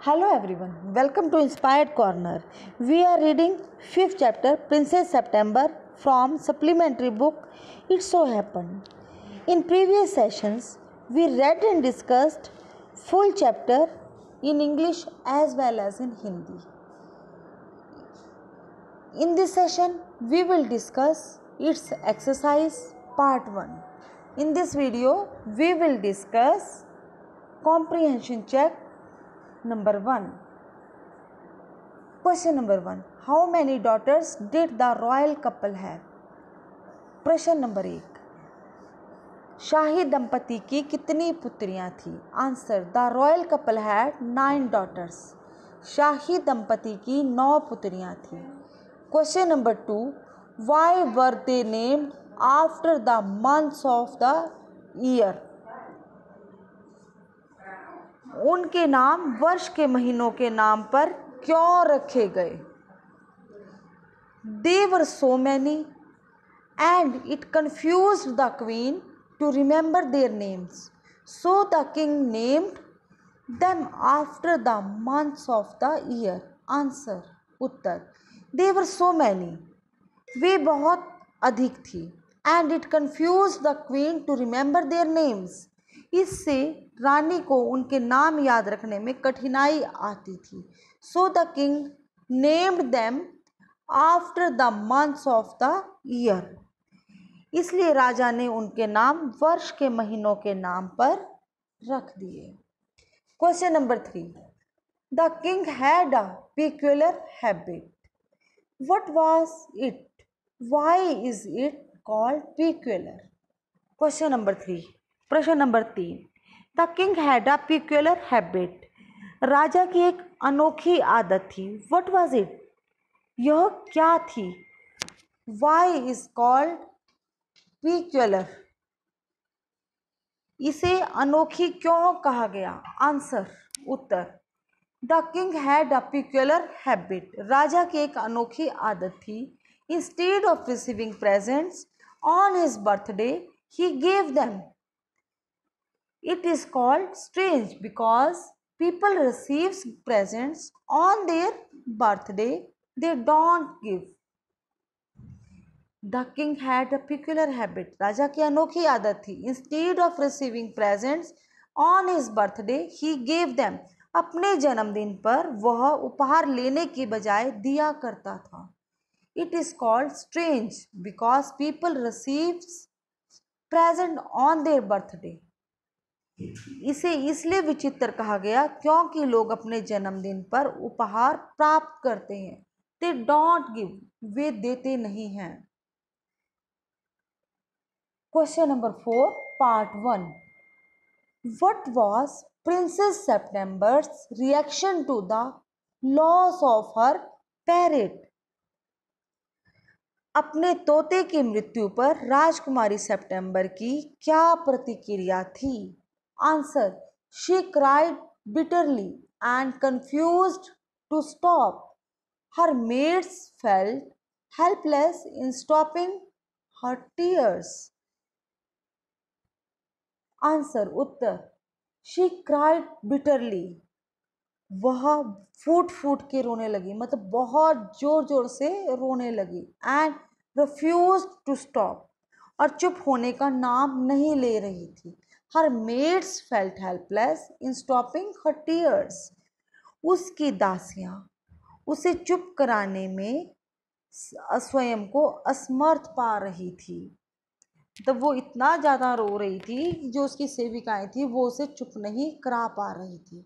Hello everyone, welcome to Inspired Corner. We are reading 5th chapter Princess September from supplementary book It So Happened. In previous sessions, we read and discussed full chapter in English as well as in Hindi. In this session, we will discuss its exercise part 1. In this video, we will discuss comprehension check number 1. Question number 1. How many daughters did the royal couple have? प्रश्न number 1. शाही दंपति की कितनी पुत्रियां थी? Answer. The royal couple had 9 daughters. शाही दंपति की 9 पुत्रियां थी. Question number 2. Why were they named after the months of the year? उनके नाम वर्ष के महीनों के नाम पर क्यों रखे गए? They were so many and it confused the queen to remember their names. So the king named them after the months of the year. Answer. Uttar. They were so many. वे बहुत अधिक थी. And it confused the queen to remember their names. इससे रानी को उनके नाम याद रखने में कठिनाई आती थी. So the king named them after the months of the year. इसलिए राजा ने उनके नाम वर्ष के महीनों के नाम पर रख दिए. Question number 3. The king had a peculiar habit. What was it? Why is it called peculiar? Question number 3. प्रश्न number 3. The king had a peculiar habit. राजा की एक अनोखी आदत थी. What was it? यह क्या थी? Why is called peculiar? इसे अनोखी क्यों कहा गया? Answer. Uttar. The king had a peculiar habit. राजा की एक अनोखी आदत थी. Instead of receiving presents on his birthday, he gave them. It is called strange because people receive presents on their birthday. They don't give. The king had a peculiar habit. राजा की अनोखी आदत थी. Instead of receiving presents on his birthday, he gave them. अपने जन्मदिन पर वह उपहार लेने की बजाय दिया करता था. It is called strange because people receive present on their birthday. इसे इसलिए विचित्र कहा गया क्योंकि लोग अपने जन्मदिन पर उपहार प्राप्त करते हैं. They don't give. वे देते नहीं हैं. Question number 4 part 1. What was Princess September's reaction to the loss of her parrot? अपने तोते की मृत्यु पर राजकुमारी सेप्टेम्बर की क्या प्रतिक्रिया थी? Answer. She cried bitterly and confused to stop. Her maids felt helpless in stopping her tears. Answer. Uttar. She cried bitterly. वह फूट फूट के रोने लगी, मतलब बहुत जोर जोर से रोने लगी. And refused to stop. और चुप होने का नाम नहीं ले रही थी. Her maids felt helpless in stopping her tears. उसकी दासियां उसे चुप कराने में स्वयं को असमर्थ पा रही थी. तब वो इतना ज़्यादा रो रही थी, जो उसकी सेविकाएं थी वो उसे चुप नहीं करा पा रही थी.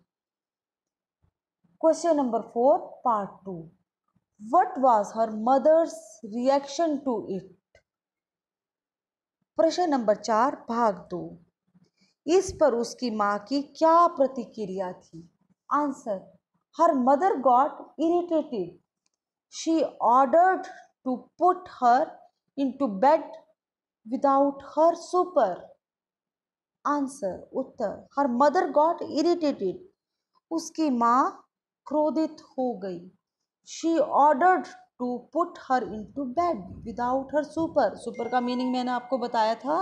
Question number 4 part 2. What was her mother's reaction to it? प्रश्न नंबर 4 भाग 2. इस पर उसकी माँ की क्या प्रतिक्रिया थी? Answer. Her mother got irritated. She ordered to put her into bed without her supper. Answer. Uttar. Her mother got irritated. उसकी माँ क्रोधित हो गई. She ordered to put her into bed without her supper. Super का meaning मैंने आपको बताया था.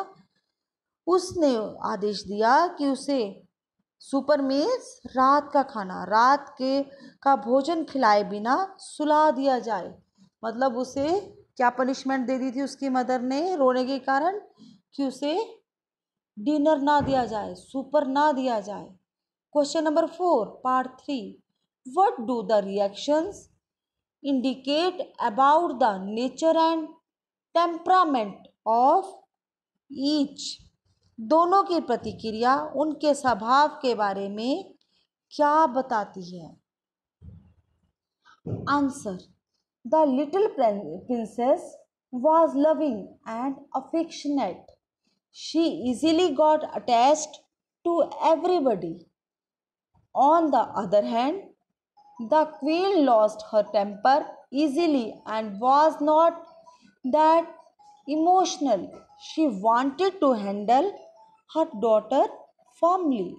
उसने आदेश दिया कि उसे सुपर मीन्स रात का खाना, रात के का भोजन खिलाए बिना सुला दिया जाए, मतलब उसे क्या पनिशमेंट दे दी थी उसकी मदर ने रोने के कारण, कि उसे डिनर ना दिया जाए, सुपर ना दिया जाए। Question number 4 part 3, what do the reactions indicate about the nature and temperament of each. दोनों की प्रतिक्रिया उनके स्वभाव के बारे में क्या बताती है? Answer, the little princess was loving and affectionate. She easily got attached to everybody. On the other hand, the queen lost her temper easily and was not that emotional. She wanted to handle her daughter firmly.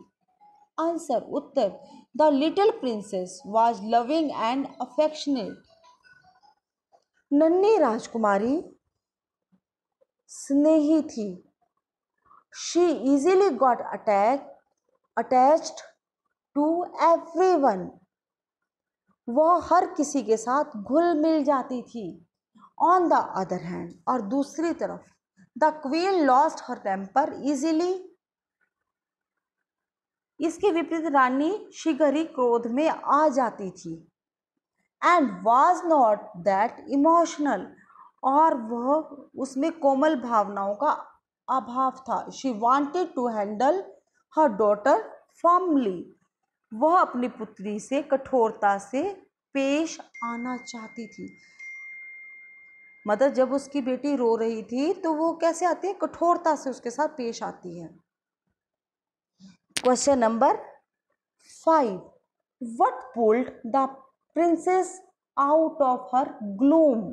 Answer, Uttar, the little princess was loving and affectionate. नन्ही राजकुमारी स्नेही थी। She easily got attached to everyone. वह हर किसी के साथ घुल मिल जाती थी। On the other hand, और दूसरी तरफ, the queen lost her temper easily. इसके विपरीत रानी शीघ्र ही क्रोध में आ जाती थी। And was not that emotional, और वह उसमें कोमल भावनाओं का अभाव था। She wanted to handle her daughter firmly. वह अपनी पुत्री से कठोरता से पेश आना चाहती थी। मतलब जब उसकी बेटी रो रही थी तो वो कैसे आती है? कठोरता से उसके साथ पेश आती है। Question number 5, what pulled the princess out of her gloom.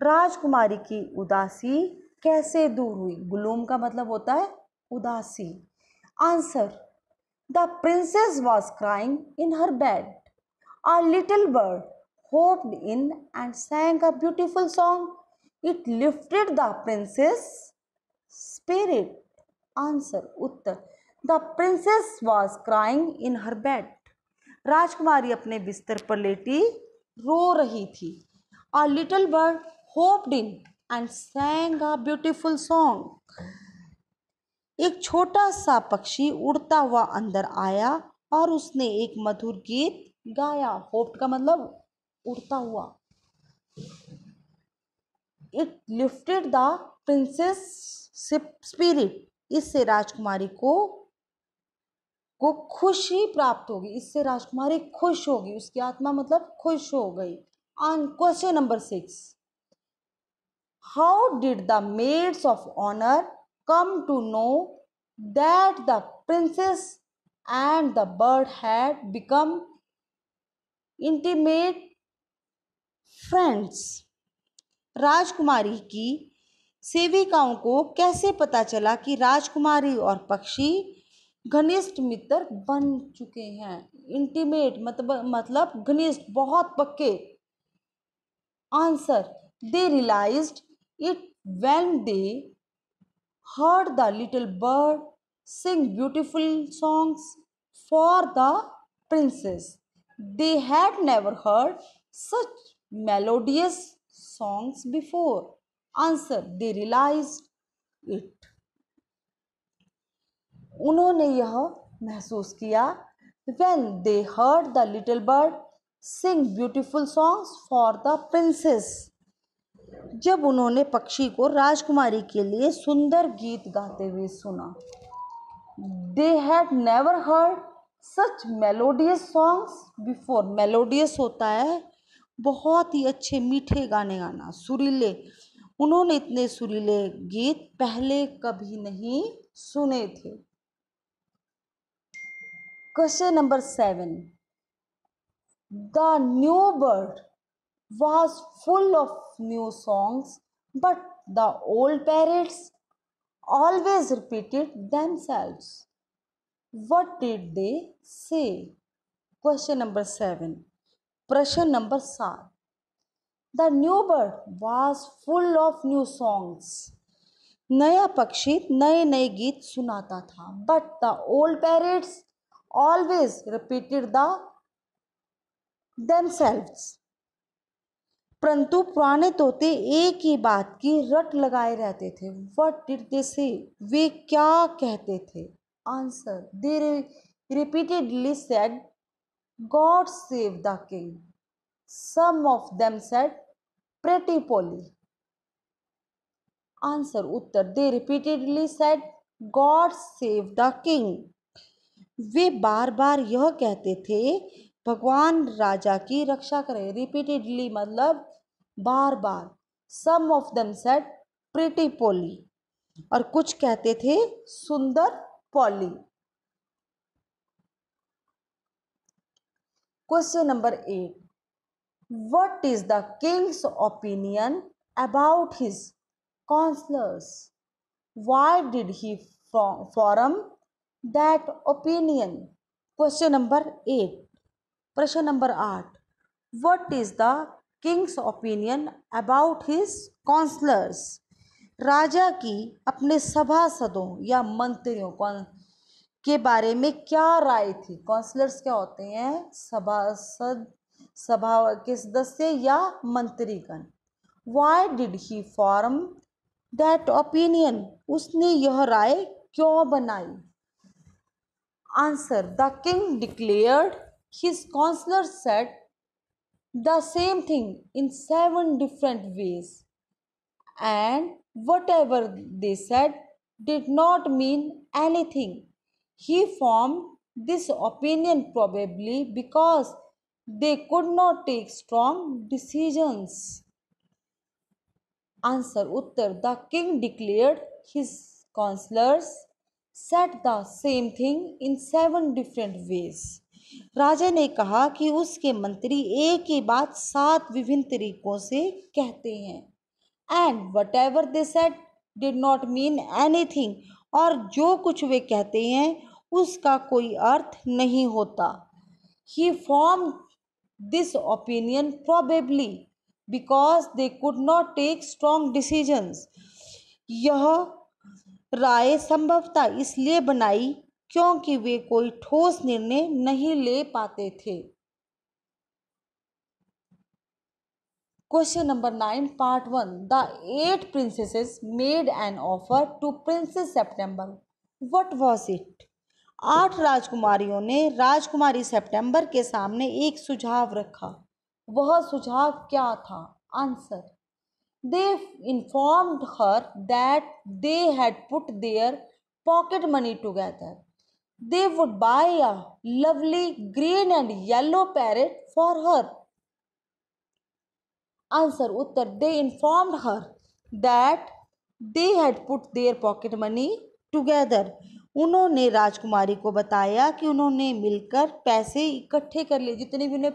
राजकुमारी की उदासी कैसे दूर हुई? ग्लूम का मतलब होता है उदासी। Answer, the princess was crying in her bed. A little bird hopped in and sang a beautiful song. It lifted the princess' spirit. Answer, Uttar, the princess was crying in her bed. राजकुमारी अपने बिस्तर पर लेटी रो रही थी। A little bird hopped in and sang a beautiful song. एक छोटा सा पक्षी उड़ता हुआ अंदर आया और उसने एक मधुर गीत गाया। होप्ड का मतलब उड़ता हुआ। It lifted the princess spirit. इससे राजकुमारी को खुशी प्राप्त होगी। इससे राजकुमारी खुश होगी। उसकी आत्मा मतलब खुश हो गई। Question number 6, how did the maids of honour come to know that the princess and the bird had become intimate friends. राजकुमारी की सेविकाओं को कैसे पता चला कि राजकुमारी और पक्षी घनिष्ठ मित्र बन चुके हैं? इंटीमेट मतलब घनिष्ठ, बहुत पक्के। Answer, they realized it when they heard the little bird sing beautiful songs for the princess. They had never heard such melodious songs before. Answer, they realized it. उन्होंने यह महसूस किया when they heard the little bird sing beautiful songs for the princess. जब उन्होंने पक्षी को राजकुमारी के लिए सुंदर गीत गाते हुए सुना। They had never heard such melodious songs before. Melodious होता है बहुत ही अच्छे मीठे गाने गाना, सुरीले। उन्होंने इतने सुरीले गीत पहले कभी नहीं सुने थे। Question number 7, The new bird was full of new songs, but the old parrots always repeated themselves. What did they say? Question number 7. प्रश्न number 7. The new bird was full of new songs. नया पक्षी नए नए गीत सुनाता था, but the old parrots always repeated themselves. परंतु पुराने तोते एक ही बात की रट लगाए रहते थे. What did they say? वे क्या कहते थे? Answer. They repeatedly said, God save the king. Some of them said, Pretty Polly. Answer. Uttar. They repeatedly said, God save the king. वे बार बार यह कहते थे, भगवान राजा की रक्षा करे. रिपीटेडली मतलब बार बार. Some of them said pretty Polly, और कुछ कहते थे सुंदर Polly. Question number 8. What is the king's opinion about his counsellors? Why did he form that opinion? Question number 8. प्रश्न number 8. What is the king's opinion about his counselors? राजा की अपने सभासदों या मंत्रियों के बारे में क्या राय थी? काउंसलर्स क्या होते हैं? सभासद, सभा के सदस्य या मंत्रीगण. Why did he form that opinion? उसने यह राय क्यों बनाई? Answer. The king declared his counselors said the same thing in 7 different ways, and whatever they said did not mean anything. He formed this opinion probably because they could not take strong decisions. Answer. Uttar. The king declared his counselors said the same thing in 7 different ways. राजा ने कहा कि उसके मंत्री एक ही बात 7 विभिन्न तरीकों से कहते हैं. And whatever they said did not mean anything. और जो कुछ वे कहते हैं उसका कोई अर्थ नहीं होता. He formed this opinion probably because they could not take strong decisions. यह राय संभवतः इसलिए बनाई क्योंकि वे कोई ठोस निर्णय नहीं ले पाते थे. Question number 9 part 1. The 8 princesses made an offer to Princess September. What was it? 8 राजकुमारियों ने राजकुमारी सितंबर के सामने एक सुझाव रखा. वह सुझाव क्या था? Answer. They informed her that they had put their pocket money together. They would buy a lovely green and yellow parrot for her. Answer. Uttar. They informed her that they had put their pocket money together. उन्होंने राजकुमारी को बताया कि उन्होंने मिलकर पैसे इकट्ठे कर लिए. जितने भी उन्हें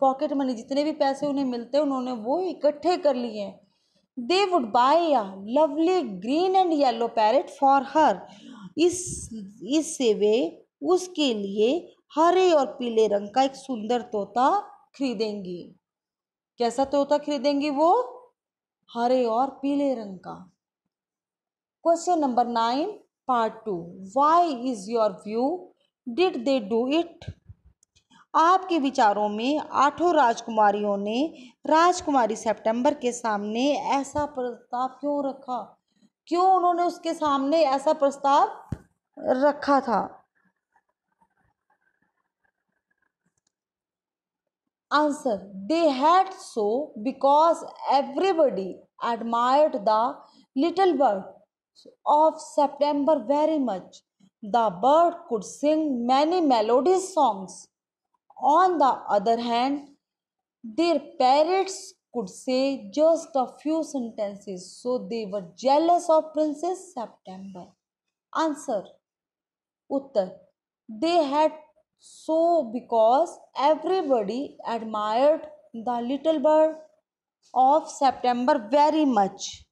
पॉकेट मनी, जितने भी पैसे उन्हें मिलते उन्होंने वो इकट्ठे कर लिए हैं. They would buy a lovely green and yellow parrot for her. इससे वे उसके लिए हरे और पीले रंग का एक सुंदर तोता खरीदेंगी. कैसा तोता खरीदेंगी वो? हरे और पीले रंग का. Question number 9 part 2. Why is your view? Did they do it? आपके विचारों में 8 राजकुमारियों ने राजकुमारी सितंबर के सामने ऐसा प्रस्ताव क्यों रखा? क्यों उन्होंने उसके सामने ऐसा प्रस्ताव रखा था? Answer. They had so because everybody admired the little bird of September very much. The bird could sing many melodious songs. On the other hand, their parrots could say just a few sentences, so they were jealous of Princess September. Answer. Uttar. They had so because everybody admired the little bird of September very much.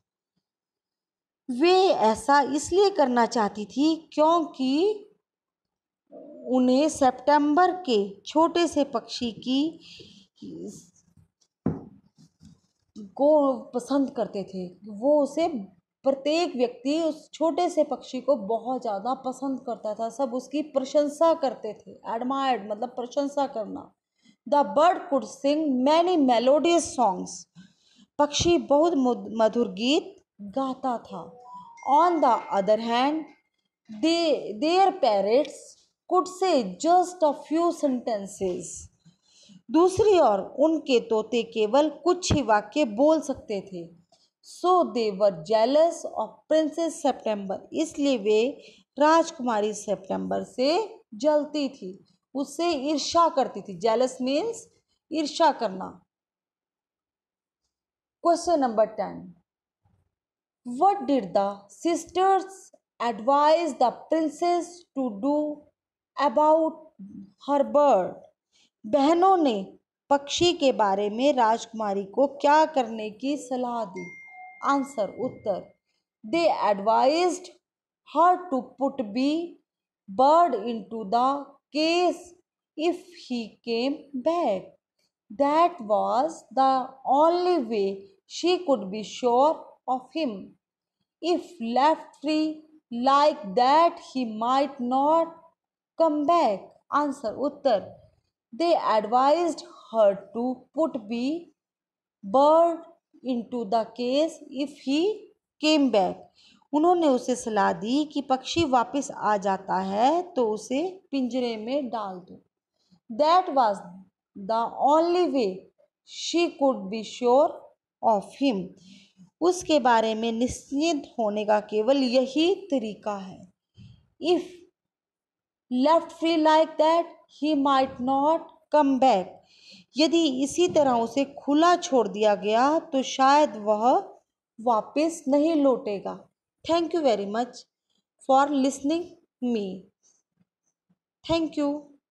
वे ऐसा इसलिए करना चाहती थी क्योंकि उन्हें सितंबर के छोटे से पक्षी को पसंद करते थे. वो उसे प्रत्येक व्यक्ति उस छोटे से पक्षी को बहुत ज़्यादा पसंद करता था, सब उसकी प्रशंसा करते थे। एडमायर्ड मतलब प्रशंसा करना। The bird could sing many melodious songs, पक्षी बहुत मधुर गीत गाता था। On the other hand their parrots could say just a few sentences, दूसरी ओर उनके तोते केवल कुछ ही वाक्य बोल सकते थे। सो दे वर जेलस ऑफ प्रिंसेस सितंबर, इसलिए वे राजकुमारी सितंबर से जलती थी, उससे ईर्ष्या करती थी। जेलस मीन्स ईर्ष्या करना। Question number 10, what did the sisters advise the princess to do about her bird? बहनों ने पक्षी के बारे में राजकुमारी को क्या करने की सलाह दी? आंसर उत्तर, they advised her to put the bird into the case if he came back. That was the only way she could be sure of him. If left free like that, he might not come back. Answer Uttar, they advised her to put the bird into the case if he came back. उन्होंने उसे सलाह दी कि पक्षी वापस आ जाता है तो उसे पिंजरे में डाल दो। That was the only way she could be sure of him. उसके बारे में निश्चित होने का केवल यही तरीका है। If left free like that, he might not come back. यदि इसी तरह उसे खुला छोड़ दिया गया तो शायद वह वापस नहीं लौटेगा। Thank you very much for listening me. Thank you.